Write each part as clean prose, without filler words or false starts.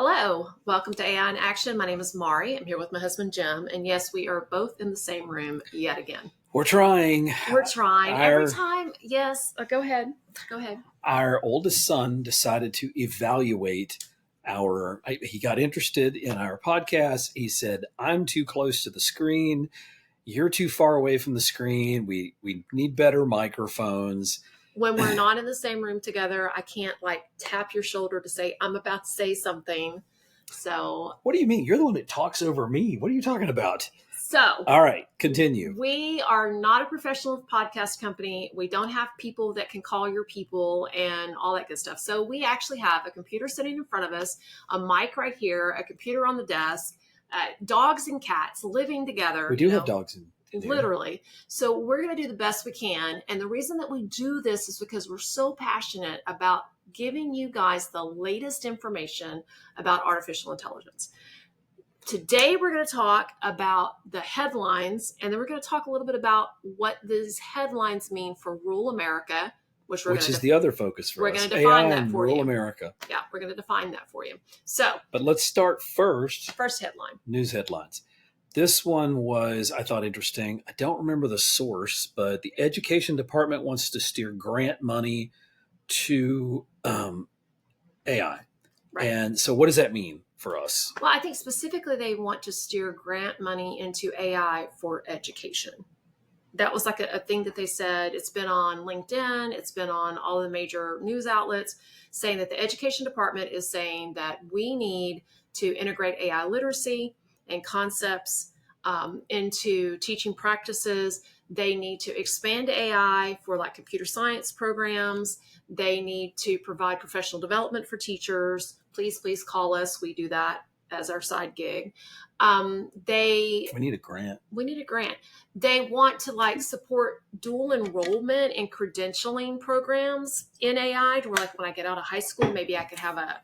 Hello, welcome to AI in Action. My name is Maurie. I'm here with my husband Jim, and yes, we are both in the same room yet again. We're trying. Every time. Yes. Go ahead. Our oldest son decided to evaluate he got interested in our podcast. He said, I'm too close to the screen. You're too far away from the screen. We need better microphones. When we're not in the same room together, I can't tap your shoulder to say, I'm about to say something. So. What do you mean? You're the one that talks over me. What are you talking about? So. All right, continue. We are not a professional podcast company. We don't have people that can call your people and all that good stuff. So we actually have a computer sitting in front of us, a mic right here, a computer on the desk, dogs and cats living together. We do have dogs in literally. So we're going to do the best we can. And the reason that we do this is because we're so passionate about giving you guys the latest information about artificial intelligence. Today, we're going to talk about the headlines, and then we're going to talk a little bit about what these headlines mean for rural America, which is the other focus for us. We're going to define AI that in for rural you. America. Yeah, we're going to define that for you. So, but let's start first. First headline. News headlines. This one was, I thought, interesting. I don't remember the source, but the Education Department wants to steer grant money to AI. Right. And so what does that mean for us? Well, I think specifically they want to steer grant money into AI for education. That was a thing that they said. It's been on LinkedIn. It's been on all the major news outlets saying that the Education Department is saying that we need to integrate AI literacy and concepts into teaching practices. They need to expand AI for computer science programs. They need to provide professional development for teachers. Please call us. We do that as our side gig. We need a grant. They want to support dual enrollment and credentialing programs in AI to where when I get out of high school, maybe I could have a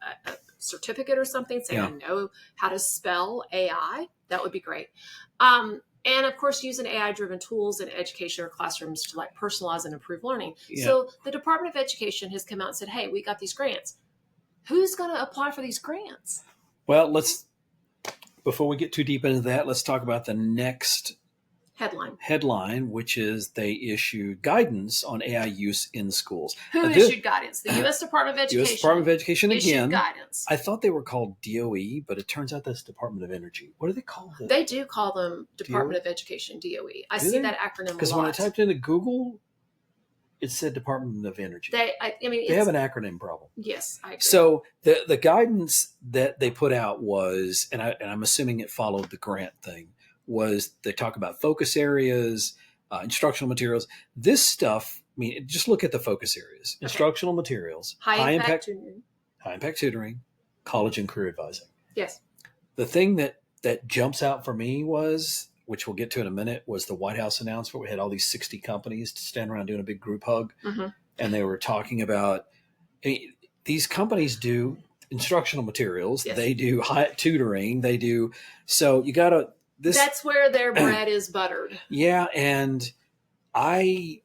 certificate or something saying I know how to spell AI. That would be great. And of course, using AI-driven tools in education or classrooms to personalize and improve learning. Yeah. So the Department of Education has come out and said, hey, we got these grants. Who's going to apply for these grants? Well, before we get too deep into that, let's talk about the next headline, which is they issued guidance on AI use in schools. Who issued guidance? The U.S. Department of Education. U.S. Department of Education again. Guidance. I thought they were called DOE, but it turns out that's Department of Energy. What do they call them? They do call them Department of Education, DOE. I see that acronym a lot. Because when I typed into Google, it said Department of Energy. They have an acronym problem. Yes, I agree. So the guidance that they put out was, and I'm assuming it followed the grant thing, was they talk about focus areas, instructional materials. This stuff, just look at the focus areas. Okay. Instructional materials, high impact tutoring, college and career advising. Yes. The thing that jumps out for me was, which we'll get to in a minute, was the White House announcement. We had all these 60 companies to stand around doing a big group hug. Mm-hmm. And they were talking about, these companies do instructional materials. Yes. They do high tutoring. They do, so you got to, that's where their bread is buttered. Yeah, and I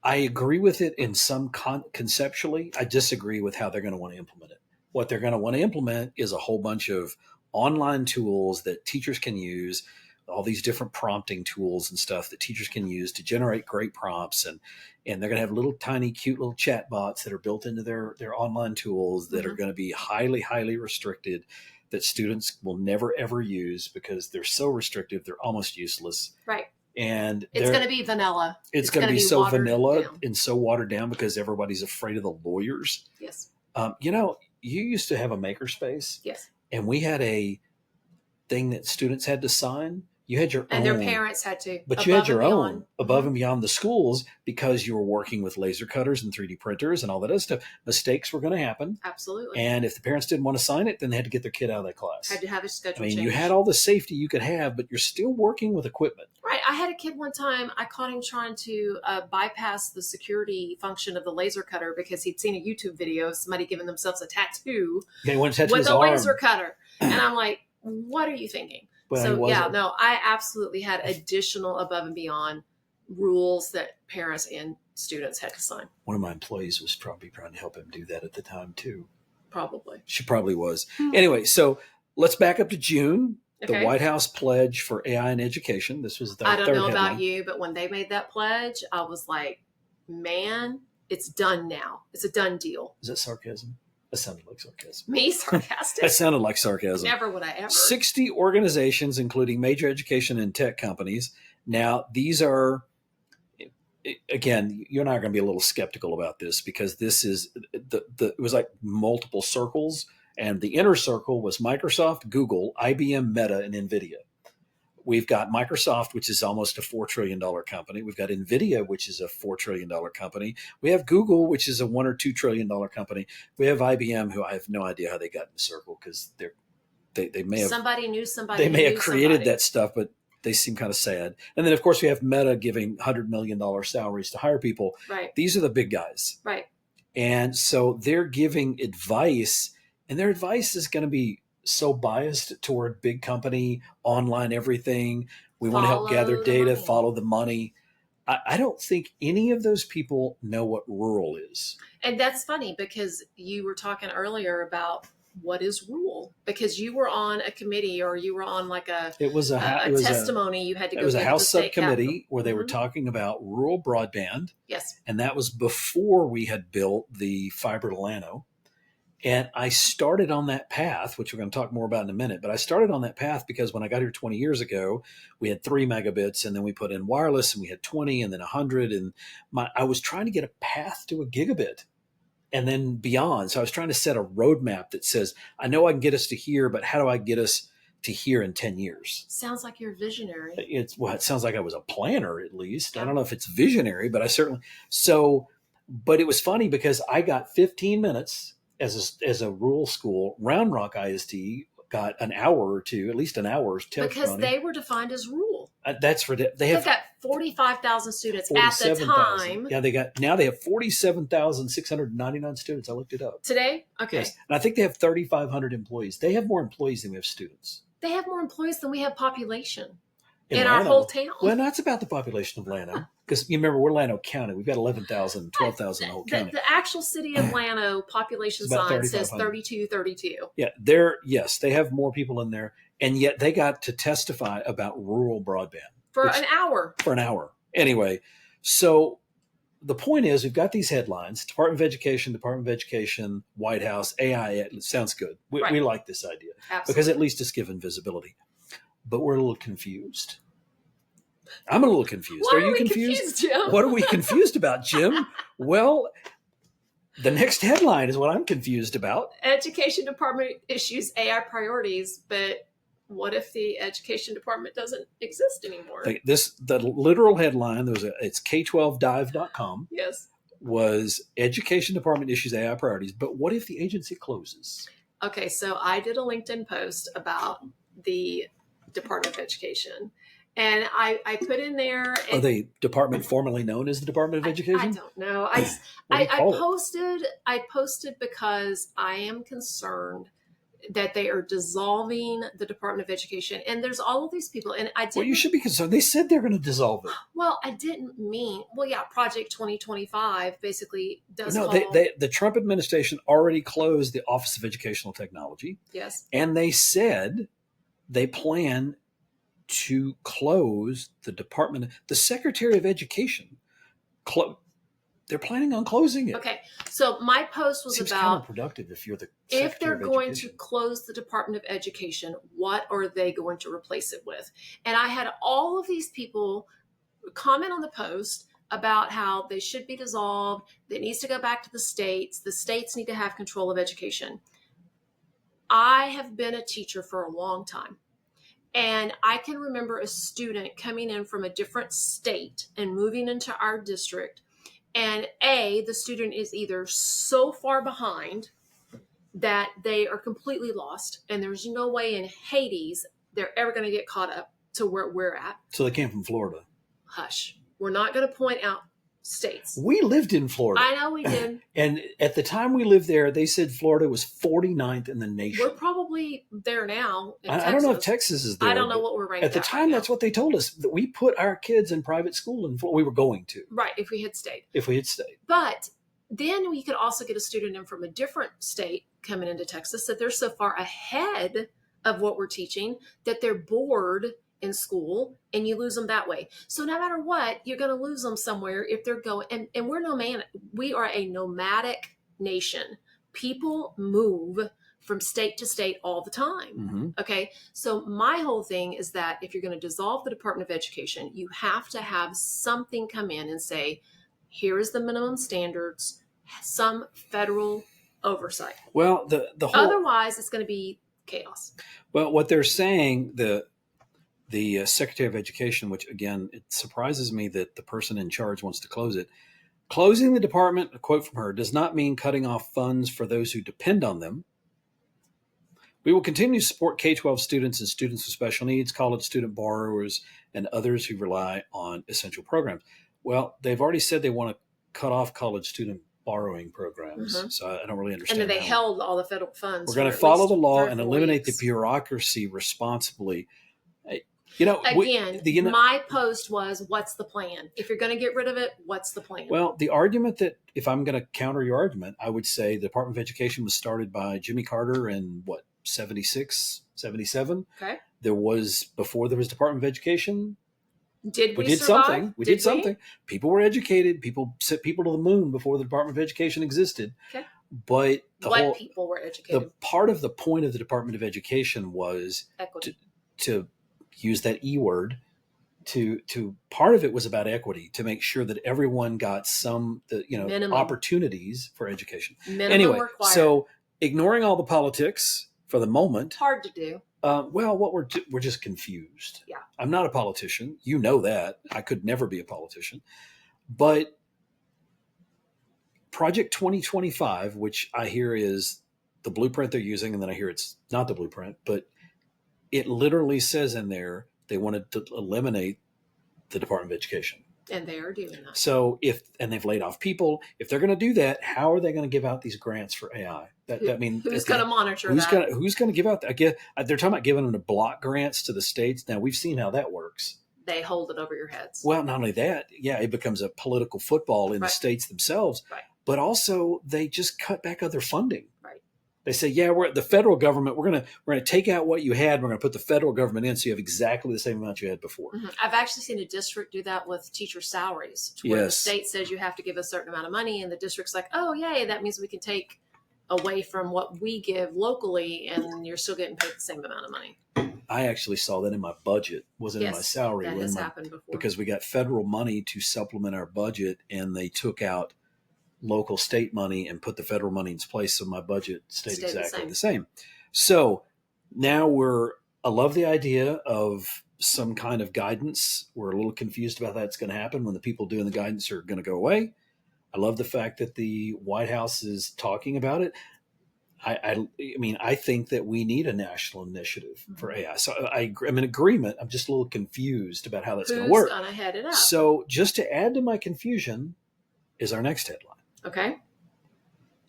agree with it in some conceptually. I disagree with how they're going to want to implement it. What they're going to want to implement is a whole bunch of online tools that teachers can use, all these different prompting tools and stuff that teachers can use to generate great prompts. And they're going to have little tiny, cute little chat bots that are built into their online tools that mm-hmm. are going to be highly, highly restricted, that students will never, ever use because they're so restrictive, they're almost useless. Right. And it's going to be vanilla. It's going to be so vanilla and so watered down because everybody's afraid of the lawyers. Yes. You used to have a makerspace. Yes. And we had a thing that students had to sign. You had your own. And their parents had to. But you had your own above and beyond the schools because you were working with laser cutters and 3D printers and all that other stuff. Mistakes were going to happen. Absolutely. And if the parents didn't want to sign it, then they had to get their kid out of that class. Had to have a schedule change. You had all the safety you could have, but you're still working with equipment. Right. I had a kid one time, I caught him trying to bypass the security function of the laser cutter because he'd seen a YouTube video of somebody giving themselves a tattoo with a laser cutter. And I'm like, what are you thinking? So I absolutely had additional above and beyond rules that parents and students had to sign. One of my employees was probably trying to help him do that at the time too. Probably. She probably was. Anyway, so let's back up to June. Okay. The White House pledge for AI in education. This was the I don't third know headline. about you, but when they made that pledge, I was like, man, it's done now. It's a done deal. Is that sarcasm? That sounded like sarcasm. Me, sarcastic? That sounded like sarcasm. Never would I ever. 60 organizations, including major education and tech companies. Now, these are, again, you and I are going to be a little skeptical about this because this is, it was like multiple circles, and the inner circle was Microsoft, Google, IBM, Meta, and NVIDIA. We've got Microsoft, which is almost a $4 trillion company. We've got NVIDIA, which is a $4 trillion company. We have Google, which is a $1 or $2 trillion company. We have IBM, who I have no idea how they got in the circle because they may have somebody knew somebody. They may have created somebody. that stuff, but they seem kind of sad. And then, of course, we have Meta giving $100 million salaries to hire people. Right. These are the big guys. Right. And so they're giving advice, and their advice is going to be so biased toward big company, online everything. We want to help gather data, follow the money. I don't think any of those people know what rural is. And that's funny because you were talking earlier about what is rural, because you were on a committee or you were on like a testimony you had to go. It was a House subcommittee Capitol. where they were talking about rural broadband. Yes. And that was before we had built the fiber to Llano. And I started on that path, which we're going to talk more about in a minute. But I started on that path because when I got here 20 years ago, we had 3 megabits, and then we put in wireless, and we had 20, and then 100. And I was trying to get a path to a gigabit and then beyond. So I was trying to set a roadmap that says, I know I can get us to here, but how do I get us to here in 10 years? Sounds like you're visionary. It sounds like I was a planner, at least. I don't know if it's visionary, but I certainly. So, but it was funny because I got 15 minutes as a rural school. Round Rock ISD got an hour or two, at least an hour's testimony. Because they were defined as rural. That's for they've got 45,000 students at the time. Yeah, they have 47,699 students. I looked it up today. Okay, yes. And I think they have 3,500 employees. They have more employees than we have students. They have more employees than we have population in Llano. our whole town. Well, that's about the population of Llano. Because you remember, we're Llano County. We've got 11,000, 12,000 in the whole county. The actual city of Llano population sign says 3232. Yeah, they have more people in there, and yet they got to testify about rural broadband. For an hour. Anyway, so the point is, we've got these headlines: Department of Education, White House, AI. It sounds good. We like this idea. Absolutely. Because at least it's given visibility. But we're a little confused. I'm a little confused. Why are you confused? Jim? What are we confused about, Jim? Well, the next headline is what I'm confused about. Education Department issues AI priorities, but what if the Education Department doesn't exist anymore? The literal headline, it's K12dive.com. Yes. Was Education Department issues AI priorities, but what if the agency closes? Okay, so I did a LinkedIn post about the Department of Education. And I put in there. Are they department formerly known as the Department of Education? I don't know. I posted because I am concerned that they are dissolving the Department of Education. And there's all of these people. And I didn't. Well, you should be concerned. They said they're going to dissolve it. Well, I didn't mean. Well, yeah, Project 2025 basically does. No, the Trump administration already closed the Office of Educational Technology. Yes. And they said they plan to close the department. The Secretary of Education, they're planning on closing it. Okay, so my post was Seems about counterproductive if you're the if they're going Education. to close the Department of Education, what are they going to replace it with? And I had all of these people comment on the post about how they should be dissolved. It needs to go back to the states. The states need to have control of education. I have been a teacher for a long time. And I can remember a student coming in from a different state and moving into our district. And the student is either so far behind that they are completely lost. And there's no way in Hades they're ever going to get caught up to where we're at. So they came from Florida. Hush. We're not going to point out states. We lived in Florida. I know we did. And at the time we lived there, they said Florida was 49th in the nation. We're probably there now. I don't know if Texas is there. I don't know what we're ranked at the time. That's what they told us, that we put our kids in private school, and we were going to. Right, if we had stayed. If we had stayed. But then we could also get a student in from a different state coming into Texas that they're so far ahead of what we're teaching that they're bored in school, and you lose them that way. So no matter what, you're going to lose them somewhere if they're going. And we are a nomadic nation. People move from state to state all the time. Mm-hmm. Okay. So my whole thing is that if you're going to dissolve the Department of Education, you have to have something come in and say, here is the minimum standards, some federal oversight. Well, the whole, otherwise it's going to be chaos. Well, what they're saying, the Secretary of Education, which again, it surprises me that the person in charge wants to close it. Closing the department, a quote from her, does not mean cutting off funds for those who depend on them. We will continue to support K-12 students and students with special needs, college student borrowers, and others who rely on essential programs. Well, they've already said they want to cut off college student borrowing programs. Mm-hmm. So I don't really understand. And then they held all the federal funds. We're going to follow the law and eliminate the bureaucracy responsibly. Again, my post was, what's the plan? If you're going to get rid of it, what's the plan? Well, the argument that, if I'm going to counter your argument, I would say the Department of Education was started by Jimmy Carter in, 76, 77? Okay. Before there was Department of Education. We did survive? something. We did something. People were educated. People sent people to the moon before the Department of Education existed. Okay. But people were educated? The part of the point of the Department of Education was to use that E word, to part of it was about equity, to make sure that everyone got opportunities for education. Minimum required. So ignoring all the politics for the moment, hard to do. We're just confused. Yeah. I'm not a politician. You know that. I could never be a politician. But Project 2025, which I hear is the blueprint they're using, and then I hear it's not the blueprint, but it literally says in there they wanted to eliminate the Department of Education. And they are doing that. So and they've laid off people. If they're going to do that, how are they going to give out these grants for AI? Who's going to monitor that? Who's going to give out that? They're talking about giving them to block grants to the states. Now, we've seen how that works. They hold it over your heads. Well, not only that, it becomes a political football in the states themselves. Right. But also, they just cut back other funding. Right. They say, we're at the federal government. We're gonna take out what you had. We're gonna put the federal government in, so you have exactly the same amount you had before. Mm-hmm. I've actually seen a district do that with teacher salaries, where the state says you have to give a certain amount of money, and the district's like, "Oh, yay! That means we can take away from what we give locally, and you're still getting paid the same amount of money." I actually saw that in my budget. Wasn't in my salary. That has happened before. Because we got federal money to supplement our budget, and they took out local state money and put the federal money in its place, so my budget stayed exactly the same. So now I love the idea of some kind of guidance. We're a little confused about that's going to happen when the people doing the guidance are going to go away. I love the fact that the White House is talking about it. I think that we need a national initiative for AI. So I'm in agreement. I'm just a little confused about how that's going to work. Who's going to head it up? So just to add to my confusion is our next headline. Okay.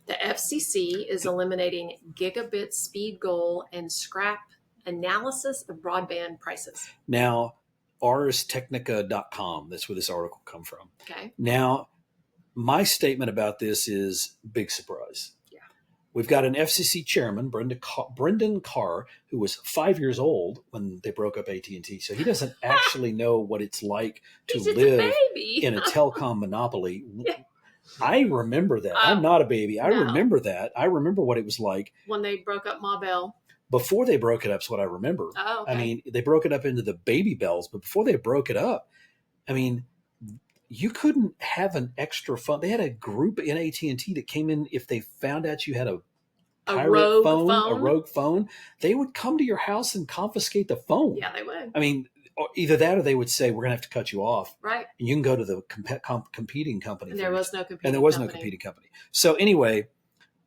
The FCC is eliminating gigabit speed goal and scrap analysis of broadband prices. Now, arstechnica.com, that's where this article come from. Okay. Now, my statement about this is big surprise. Yeah. We've got an FCC chairman, Brendan Carr, who was 5 years old when they broke up AT&T. So he doesn't actually know what it's like to live in a telecom monopoly. Yeah. I remember that. I'm not a baby. I remember that. I remember what it was like. When they broke up Ma Bell. Before they broke it up is what I remember. Oh, okay. I mean, they broke it up into the baby bells, but before they broke it up, I mean, you couldn't have an extra phone. They had a group in AT&T that came in if they found out you had a rogue phone. They would come to your house and confiscate the phone. Yeah, they would. I mean, either that or they would say, we're going to have to cut you off. Right. And you can go to the competing company. And there was no competing company. So anyway,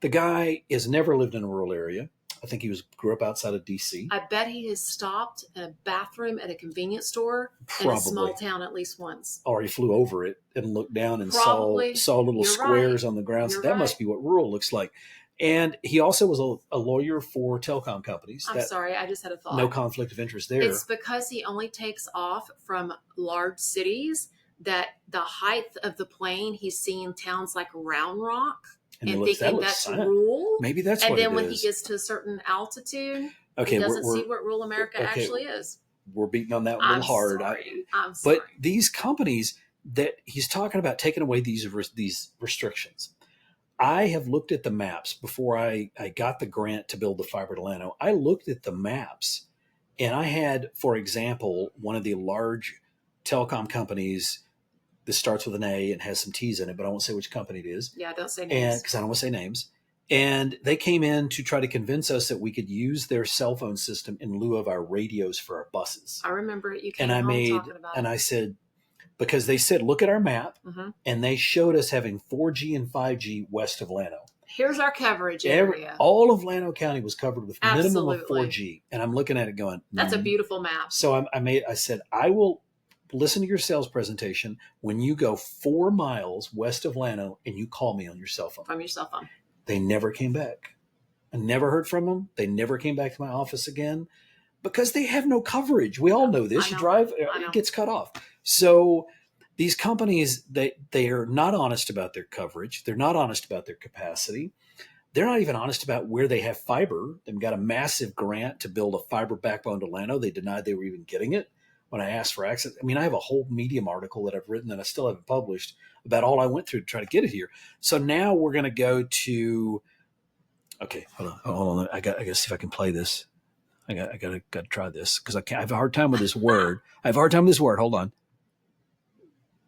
the guy has never lived in a rural area. I think he grew up outside of D.C. I bet he has stopped in a bathroom at a convenience store in a small town at least once. Or he flew over it and looked down and saw little squares on the ground. So that must be what rural looks like. And he also was a lawyer for telecom companies. I'm sorry, I just had a thought. No conflict of interest there. It's because he only takes off from large cities that the height of the plane, he's seeing towns like Round Rock And and that thinking looks that's silent. rural. Maybe that's And what then it when he is. gets to a certain altitude, Okay, he doesn't see what rural America okay. actually is. We're beating on that a little I'm hard. sorry. I'm sorry. But these companies that he's talking about taking away these restrictions. I have looked at the maps before I got the grant to build the fiber to Llano. I looked at the maps, and I had, for example, one of the large telecom companies that starts with an A and has some T's in it, but I won't say which company it is. Yeah, don't say And names. because I don't want to say names. And they came in to try to convince us that we could use their cell phone system in lieu of our radios for our buses. I remember it. You came And I home made, talking about and it. I said, because they said, look at our map, Mhm. and they showed us having 4G and 5G west of Llano. Here's our coverage area. All of Llano County was covered with minimum of Absolutely. 4G. And I'm looking at it going, That's a beautiful map. So I said, I will listen to your sales presentation when you go 4 miles west of Llano and you call me on your cell phone. From your cell phone. They never came back. I never heard from them. They never came back to my office again because they have no coverage. We all know this. You drive, it gets cut off. So these companies, they are not honest about their coverage. They're not honest about their capacity. They're not even honest about where they have fiber. They've got a massive grant to build a fiber backbone to Llano. They denied they were even getting it when I asked for access. I mean, I have a whole Medium article that I've written that I still haven't published about all I went through to try to get it here. So now we're going to go to, okay, hold on. I got to see if I can play this. I got to try this because I have a hard time with this word. Hold on.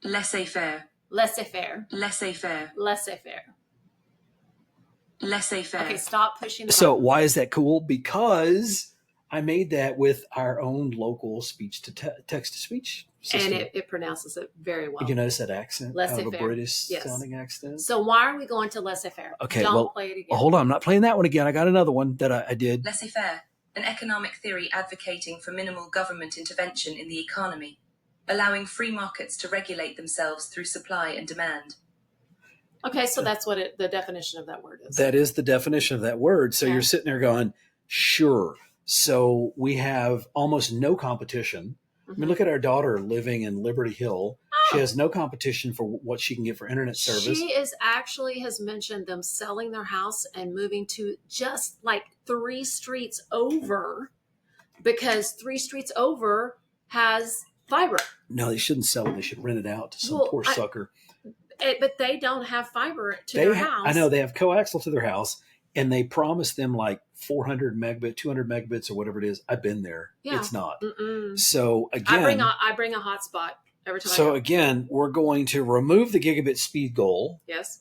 Laissez-faire. Laissez-faire. Laissez-faire. Laissez-faire. Laissez-faire. Okay, stop pushing the So button. why is that cool? Because I made that with our own local speech to text to speech system. And it pronounces it very well. Did you notice that accent? Kind of a Laissez-faire. British Yes. sounding accent. So why are we going to laissez-faire? Okay, Don't play it again. Hold on. I'm not playing that one again. I got another one that I did. Laissez-faire, an economic theory advocating for minimal government intervention in the economy, allowing free markets to regulate themselves through supply and demand. Okay, so that's what the definition of that word is. That is the definition of that word. So you're sitting there going, sure. So we have almost no competition. I mean, look at our daughter living in Liberty Hill. She has no competition for what she can get for internet service. She has mentioned them selling their house and moving to just like 3 streets over because 3 streets over has fiber. No, they shouldn't sell it. They should rent it out to some poor sucker. But they don't have fiber to their house. I know they have coaxial to their house, and they promise them like 400 megabit, 200 megabits, or whatever it is. I've been there. Yeah. It's not. Mm-mm. So again, I bring a hotspot every time. So again, we're going to remove the gigabit speed goal. Yes.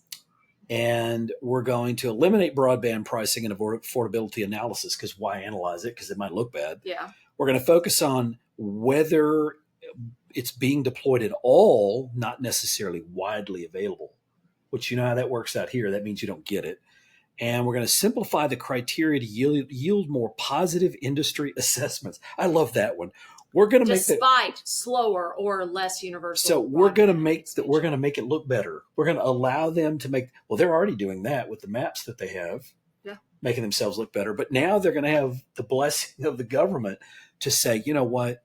And we're going to eliminate broadband pricing and affordability analysis because why analyze it? Because it might look bad. Yeah. We're going to focus on whether it's being deployed at all, not necessarily widely available, which you know how that works out here. That means you don't get it. And we're going to simplify the criteria to yield more positive industry assessments. I love that one. We're going to despite slower or less universal. So we're going to make it look better. We're going to allow them to make. Well, they're already doing that with the maps that they have, making themselves look better. But now they're going to have the blessing of the government to say, you know what?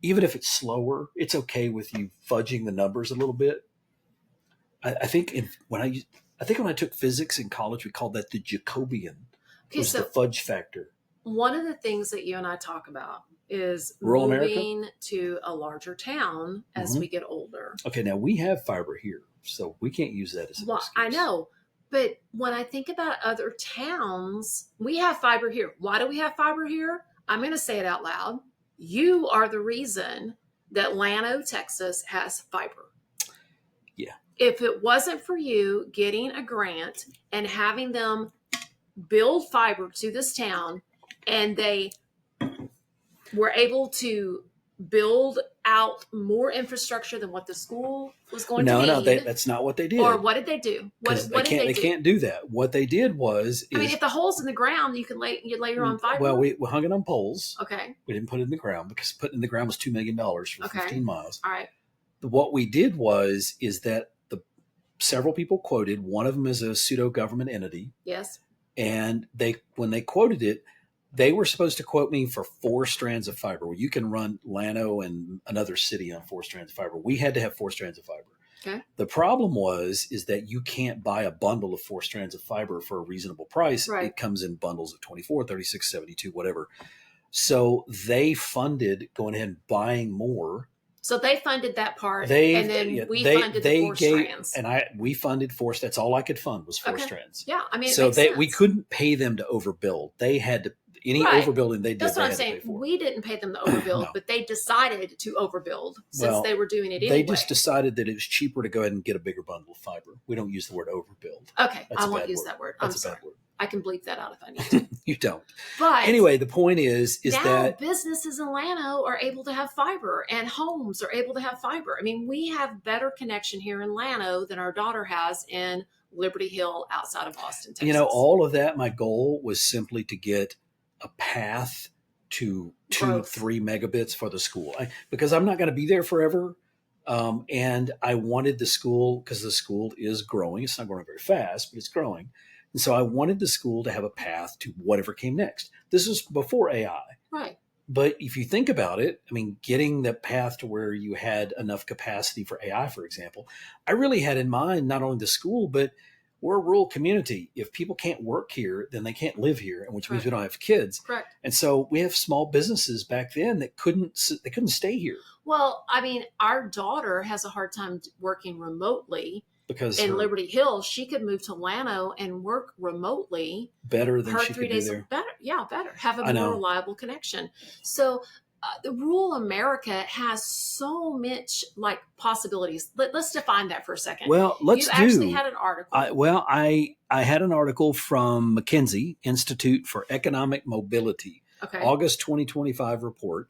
Even if it's slower, it's okay with you fudging the numbers a little bit. I think when I took physics in college, we called that the Jacobian. Was the fudge factor. One of the things that you and I talk about is rural moving America? To a larger town as we get older. Okay, now we have fiber here, so we can't use that as an excuse. I know, but when I think about other towns, we have fiber here. Why do we have fiber here? I'm going to say it out loud. You are the reason that Llano, Texas has fiber. Yeah. If it wasn't for you getting a grant and having them build fiber to this town, and they were able to build out more infrastructure than what the school was going to need. No, that's not what they did. Or what did they do? They can't do that. What they did was, if the hole's in the ground, you lay your own fiber. Well, we hung it on poles. Okay. We didn't put it in the ground because putting it in the ground was $2 million for 15 miles. All right. What we did is that several people quoted. One of them is a pseudo government entity. Yes. And when they quoted it, They were supposed to quote me for 4 strands of fiber. Well, you can run Llano and another city on 4 strands of fiber. We had to have 4 strands of fiber. Okay. The problem is that you can't buy a bundle of 4 strands of fiber for a reasonable price. Right. It comes in bundles of 24, 36, 72, whatever. So they funded going ahead and buying more. So they funded that part, and then we funded the 4 strands. And we funded 4. That's all I could fund was 4 strands. Yeah, I mean, so we couldn't pay them to overbuild. They had to overbuilding they did. That's what I'm saying. We didn't pay them to overbuild, but they decided to overbuild since they were doing it anyway. They just decided that it was cheaper to go ahead and get a bigger bundle of fiber. We don't use the word overbuild. Okay, I won't use that word. I'm sorry. I can bleep that out if I need to. You don't. But anyway, the point is now that businesses in Llano are able to have fiber, and homes are able to have fiber. I mean, we have better connection here in Llano than our daughter has in Liberty Hill outside of Austin, Texas. All of that, my goal was simply to get a path to 2-3 megabits for the school, because I'm not going to be there forever. And I wanted the school, because the school is growing. It's not growing very fast, but it's growing. And so I wanted the school to have a path to whatever came next. This is before AI. Right. But if you think about it, I mean, getting the path to where you had enough capacity for AI, for example, I really had in mind not only the school, but we're a rural community. If people can't work here, then they can't live here, which means we don't have kids. Correct. And so we have small businesses back then that couldn't stay here. Well, I mean, our daughter has a hard time working remotely. Because in Liberty Hill, she could move to Llano and work remotely. Better than she could do there. Better. Have a more reliable connection. So the rural America has so much possibilities. Let's define that for a second. Well, You actually had an article. I had an article from McKinsey Institute for Economic Mobility, August 2025 report.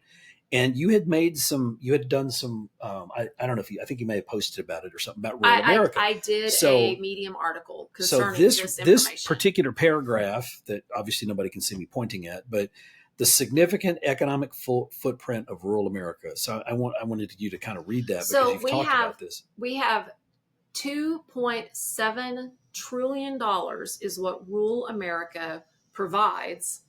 And you had done some, I don't know I think you may have posted about it or something about rural America. I did a Medium article concerning this information. This particular paragraph that obviously nobody can see me pointing at, but the significant economic footprint of rural America. So I wanted you to kind of read that because you've talked about this. We have $2.7 trillion is what rural America provides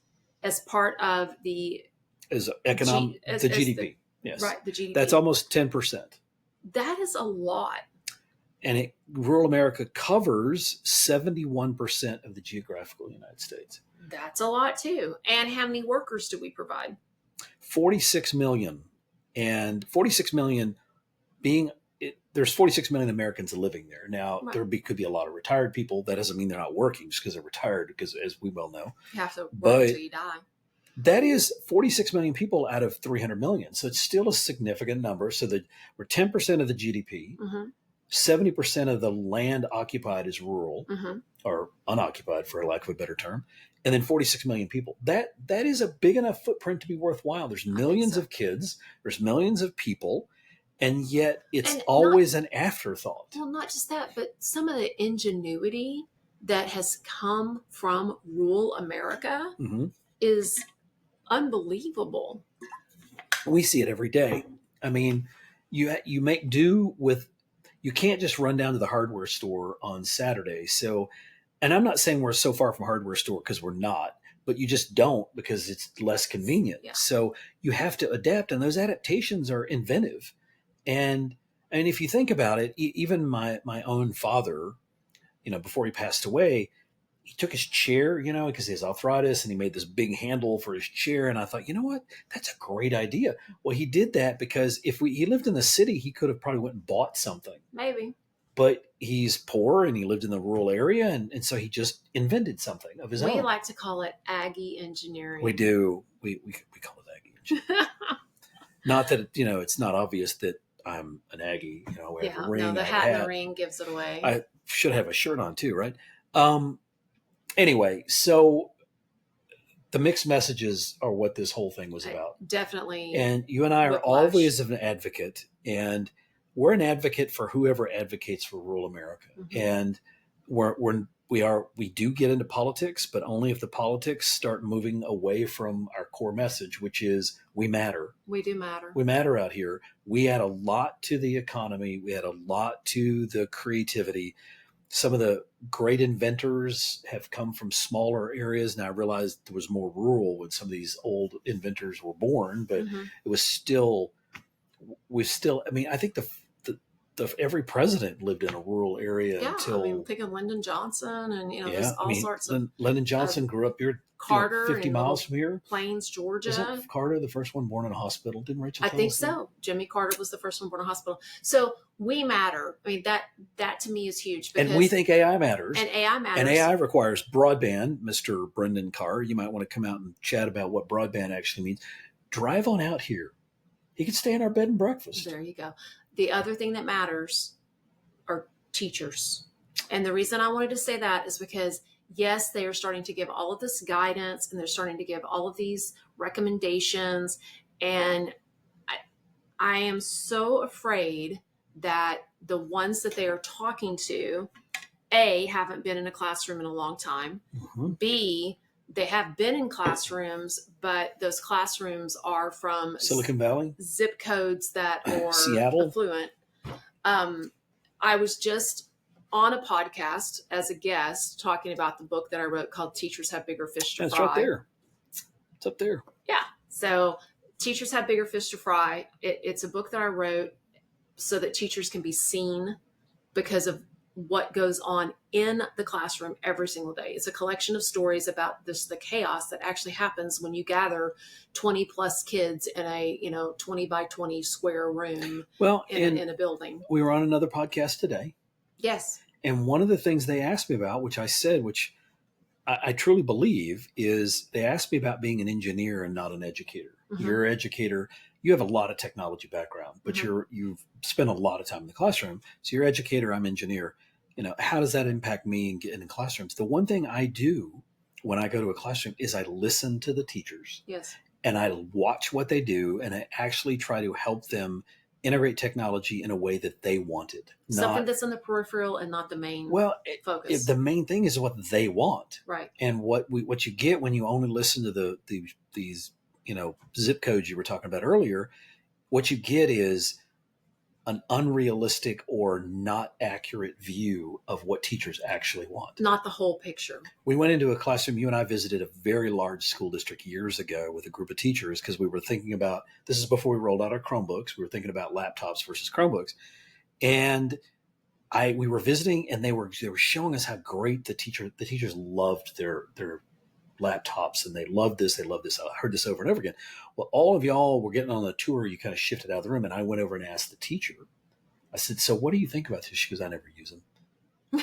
as part of the the GDP. Yes. Right, the GDP. That's almost 10%. That is a lot. And rural America covers 71% of the geographical United States. That's a lot too. And how many workers do we provide? 46 million. And 46 million there's 46 million Americans living there. Now, there could be a lot of retired people. That doesn't mean they're not working just because they're retired, because as we well know. You have to work until you die. That is 46 million people out of 300 million. So it's still a significant number. So that we're 10% of the GDP. Mm-hmm. 70% of the land occupied is rural or unoccupied, for lack of a better term. And then 46 million people. That is a big enough footprint to be worthwhile. There's millions of kids. There's millions of people. And yet it's always an afterthought. Well, not just that, but some of the ingenuity that has come from rural America is unbelievable. We see it every day. I mean, you make do with, you can't just run down to the hardware store on Saturday. So, and I'm not saying we're so far from a hardware store, because we're not, but you just don't, because it's less convenient. Yeah. So you have to adapt, and those adaptations are inventive. And if you think about it, even my own father, before he passed away, he took his chair, because he has arthritis, and he made this big handle for his chair. And I thought, you know what? That's a great idea. Well, he did that because he lived in the city, he could have probably went and bought something. Maybe. But he's poor and he lived in the rural area. And so he just invented something of his own. We like to call it Aggie engineering. We do. We call it Aggie engineering. Not that, it's not obvious that I'm an Aggie. We have a ring. No, the hat and the ring gives it away. I should have a shirt on too, right? Anyway, so the mixed messages are what this whole thing was about. Definitely. And you and I are always an advocate, and we're an advocate for whoever advocates for rural America. And we do get into politics, but only if the politics start moving away from our core message, which is we matter. We do matter. We matter out here. We add a lot to the economy. We add a lot to the creativity. some of the great inventors have come from smaller areas. Now I realized there was more rural when some of these old inventors were born, but it was still, I mean, I think the every president lived in a rural area until. I mean, think of Lyndon Johnson, and there's all sorts of. Lyndon Johnson grew up here, Carter, 50 miles from here. Plains, Georgia. Wasn't Carter the first one born in a hospital? Didn't Rachel? I think so. Jimmy Carter was the first one born in a hospital. So we matter. I mean, that to me is huge. And we think AI matters. And AI matters. And AI requires broadband. Mr. Brendan Carr, you might want to come out and chat about what broadband actually means. Drive on out here. He could stay in our bed and breakfast. There you go. The other thing that matters are teachers. And the reason I wanted to say that is because, yes, they are starting to give all of this guidance, and they're starting to give all of these recommendations. And I am so afraid that the ones that they are talking to, A, haven't been in a classroom in a long time. B, they have been in classrooms, but those classrooms are from Silicon Valley, zip codes that are Seattle, affluent. I was just on a podcast as a guest talking about the book that I wrote called Teachers Have Bigger Fish to Fry. That's right there. It's up there. Yeah. So Teachers Have Bigger Fish to Fry. It's a book that I wrote so that teachers can be seen because of what goes on in the classroom every single day. It's a collection of stories about the chaos that actually happens when you gather 20 plus kids in a 20 by 20 square room in a building. We were on another podcast today. Yes. And one of the things they asked me about, which I said, which I truly believe, is they asked me about being an engineer and not an educator. You're an educator. You have a lot of technology background, but you've spent a lot of time in the classroom. So you're educator, I'm engineer. How does that impact me in getting in classrooms? The one thing I do when I go to a classroom is I listen to the teachers. Yes. And I watch what they do, and I actually try to help them integrate technology in a way that they wanted. Something that's in the peripheral and not the main focus. The main thing is what they want. Right. And what you get when you only listen to these zip codes you were talking about earlier, what you get is an unrealistic or not accurate view of what teachers actually want. Not the whole picture. We went into a classroom. You and I visited a very large school district years ago with a group of teachers because we were thinking about, this is before we rolled out our Chromebooks. We were thinking about laptops versus Chromebooks. And we were visiting, and they were showing us how great the teachers loved their laptops, and they loved this. I heard this over and over again. Well, all of y'all were getting on the tour. You kind of shifted out of the room, and I went over and asked the teacher. I said, "So what do you think about this?" She goes, "I never use them."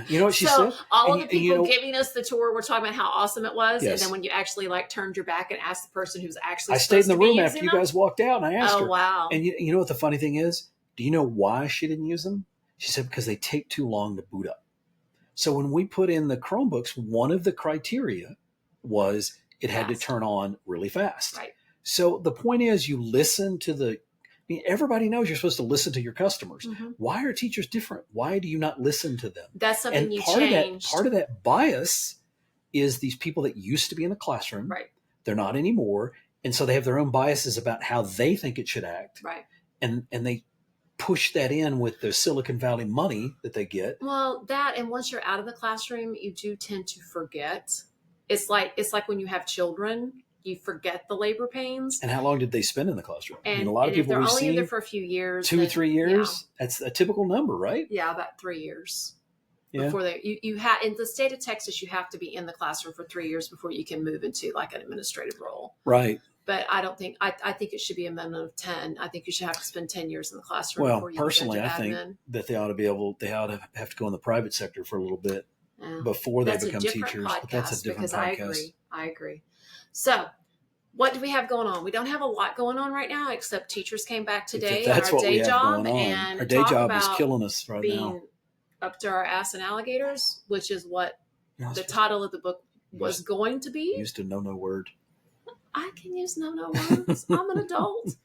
You know what she said? All of the people giving us the tour were talking about how awesome it was, yes. And then when you actually turned your back and asked the person who's actually, I stayed in the room after you guys walked out, and I asked her. Oh wow! And you know what the funny thing is? Do you know why she didn't use them? She said because they take too long to boot up. So when we put in the Chromebooks, one of the criteria was it had to turn on really fast. Right. So the point is, you listen to everybody knows you're supposed to listen to your customers. Why are teachers different? Why do you not listen to them? That's something and you changed. Part of that bias is these people that used to be in the classroom. Right. They're not anymore. And so they have their own biases about how they think it should act. Right. And they push that in with the Silicon Valley money that they get. Well, and once you're out of the classroom, you do tend to forget. It's like when you have children, you forget the labor pains. And how long did they spend in the classroom? And a lot of people if they're only in there for a few years, 2 or 3 years. Yeah. That's a typical number, right? Yeah, about 3 years. Yeah. Before you have in the state of Texas, you have to be in the classroom for 3 years before you can move into an administrative role. Right. But I don't think I think it should be a minimum of 10. I think you should have to spend 10 years in the classroom. Well, before you personally, I think that they ought to have to go in the private sector for a little bit before they become teachers. But that's a different podcast. I agree. So, what do we have going on? We don't have a lot going on right now, except teachers came back today. That's our what day we have job, going on. and our day job is killing us right being now. Up to our ass in alligators, which is what the title of the book was going to be. Used a no word. I can use no words. I'm an adult.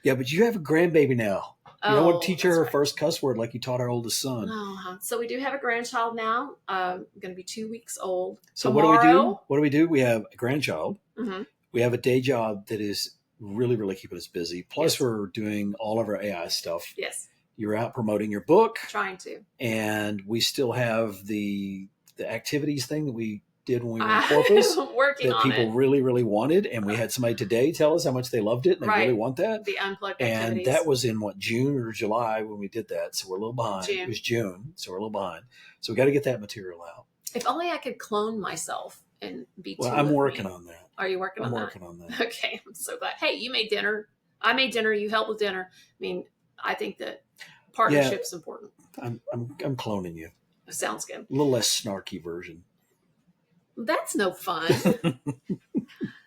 Yeah, but you have a grandbaby now. You don't want to teach her her right. first cuss word like you taught our oldest son. No, so we do have a grandchild now. Going to be 2 weeks old. So tomorrow. What do we do? We have a grandchild. Mm-hmm. We have a day job that is really, really keeping us busy. Plus, we're doing all of our AI stuff. Yes. You're out promoting your book, Trying to. and we still have the activities thing that we did when we were in I'm Corpus working that on people it. really, really wanted. And we had somebody today tell us how much they loved it and they Right. really want that. The unplugged And activities. that was in June or July when we did that. So we're a little behind. June. It was June. So we're a little behind. So we got to get that material out. If only I could clone myself and be Well, two I'm of working me. on that. Are you working I'm on working on that. that? Okay, I'm so glad. Hey, you made dinner. I made dinner. You helped with dinner. I mean, I think that partnership's important. I'm cloning you. Sounds good. A little less snarky version. That's no fun.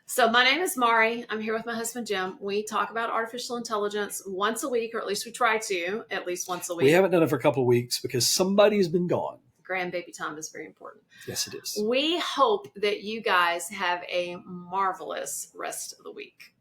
So my name is Maurie. I'm here with my husband, Jim. We talk about artificial intelligence once a week, or at least we try to, at least once a week. We haven't done it for a couple of weeks because somebody's been gone. Grandbaby time is very important. Yes, it is. We hope that you guys have a marvelous rest of the week.